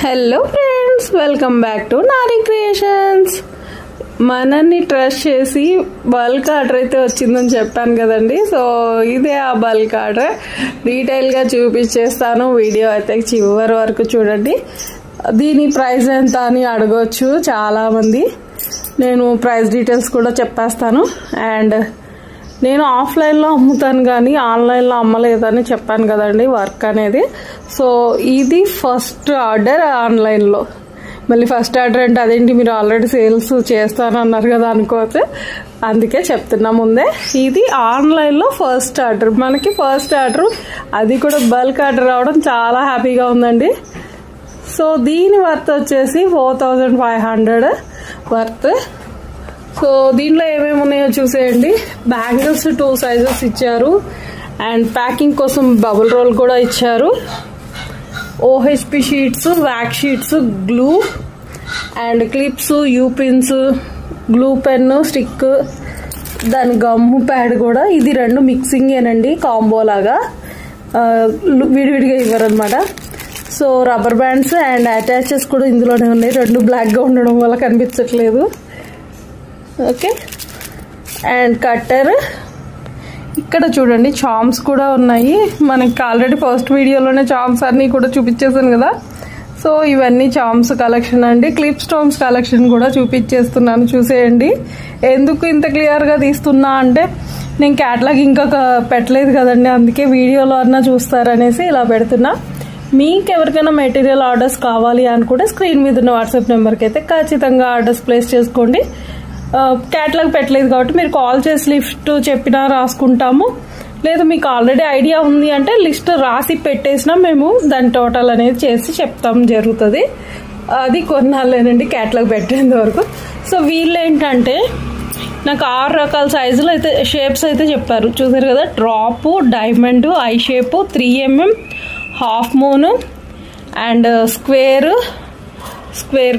Hello friends, welcome back to Nari creations. మనల్ని trust చేసి bulk order అయితే వచ్చిందని చెప్పాను కదండి. సో ఇదే ఆ బల్క్ ఆర్డర్. డీటెయిల్గా చూపించేస్తాను. వీడియో అయితే చివరి వరకు చూడండి. దీని ప్రైస్ ఎంత అని అడగవచ్చు చాలామంది. నేను ప్రైస్ డీటెయిల్స్ కూడా చెప్పేస్తాను. అండ్ నేను ఆఫ్లైన్లో అమ్ముతాను కానీ ఆన్లైన్లో అమ్మలేదని చెప్పాను కదండి వర్క్ అనేది. సో ఇది ఫస్ట్ ఆర్డర్ ఆన్లైన్లో. మళ్ళీ ఫస్ట్ ఆర్డర్ అంటే అదేంటి మీరు ఆల్రెడీ సేల్స్ చేస్తానన్నారు కదా అనుకోవచ్చు, అందుకే చెప్తున్నా ముందే. ఇది ఆన్లైన్లో ఫస్ట్ ఆర్డర్. మనకి ఫస్ట్ ఆర్డర్, అది కూడా బల్క్ ఆర్డర్ రావడం చాలా హ్యాపీగా ఉందండి. సో దీని వర్త్ వచ్చేసి 4500 వర్త్. సో దీంట్లో ఏమేమి ఉన్నాయో చూసేయండి. బ్యాంగిల్స్ 2 సైజెస్ ఇచ్చారు. అండ్ ప్యాకింగ్ కోసం బబుల్ రోల్ కూడా ఇచ్చారు. OHP sheets, wack sheets, glue and clips, U pins, glue pen, stick, దాని గమ్ము ప్యాడ్ కూడా. ఇది 2 మిక్సింగేనండి, కాంబో లాగా, విడివిడిగా ఇవ్వరనమాట. So rubber bands and attaches కూడా ఇందులోనే ఉన్నాయి. 2 బ్లాక్గా ఉండడం వల్ల కనిపించట్లేదు. ఓకే. And cutter. ఇక్కడ చూడండి చామ్స్ కూడా ఉన్నాయి. మనకి ఆల్రెడీ ఫస్ట్ వీడియోలోనే చామ్స్ అన్నీ కూడా చూపించేసాను కదా. సో ఇవన్నీ చామ్స్ కలెక్షన్ అండి. క్లిప్ స్టోన్స్ కలెక్షన్ కూడా చూపించేస్తున్నాను, చూసేయండి. ఎందుకు ఇంత క్లియర్గా తీస్తున్నా అంటే నేను క్యాటలాగ్ ఇంకా పెట్టలేదు కదండి, అందుకే వీడియోలో అన్నా చూస్తారనేసి ఇలా పెడుతున్నా. మీకు ఎవరికైనా మెటీరియల్ ఆర్డర్స్ కావాలి అనుకుంటే స్క్రీన్ మీద ఉన్న వాట్సాప్ నెంబర్కి అయితే ఖచ్చితంగా ఆర్డర్స్ ప్లేస్ చేసుకోండి. క్యాటలాగ్ పెట్టలేదు కాబట్టి మీరు కాల్ చేసి లిస్ట్ చెప్పినా రాసుకుంటాము. లేదా మీకు ఆల్రెడీ ఐడియా ఉంది అంటే లిస్ట్ రాసి పెట్టేసినా మేము దాని టోటల్ అనేది చేసి చెప్తాం జరుగుతుంది. అది కొన్నాళ్ళేనండి క్యాటలాగ్ పెట్టేంత వరకు. సో వీళ్ళు ఏంటంటే నాకు 6 రకాల సైజులు అయితే షేప్స్ అయితే చెప్పారు. చూసారు కదా, drop, diamond, I shape, 3mm, half moon and square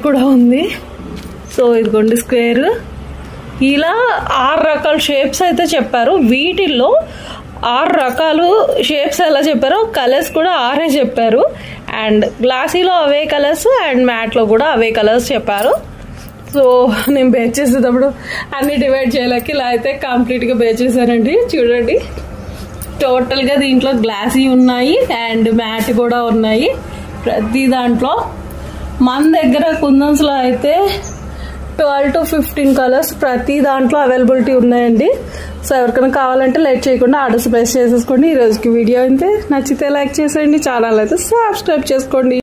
కూడా ఉంది. సో ఇదిగోండి స్క్వేర్. ఇలా 6 రకాల షేప్స్ అయితే చెప్పారు. వీటిల్లో 6 రకాలు షేప్స్ ఎలా చెప్పారో కలర్స్ కూడా 6 చెప్పారు. అండ్ గ్లాసీలో అవే కలర్స్ అండ్ మ్యాట్లో కూడా అవే కలర్స్ చెప్పారు. సో నేను బేచ్ చేసేటప్పుడు అన్ని డివైడ్ చేయలేక ఇలా అయితే కంప్లీట్గా బేచ్ చేశానండి. చూడండి, టోటల్గా దీంట్లో గ్లాసీ ఉన్నాయి అండ్ మ్యాట్ కూడా ఉన్నాయి. ప్రతి దాంట్లో మన దగ్గర కుందన్స్లో అయితే 12 to 15 కలర్స్ ప్రతి దాంట్లో అవైలబిలిటీ ఉన్నాయండి. సో ఎవరికైనా కావాలంటే లేట్ చేయకుండా ఆర్డర్స్ ప్లేస్ చేసేసుకోండి. ఈ రోజుకి వీడియో అయితే నచ్చితే లైక్ చేసేయండి, ఛానల్ అయితే సబ్స్క్రైబ్ చేసుకోండి.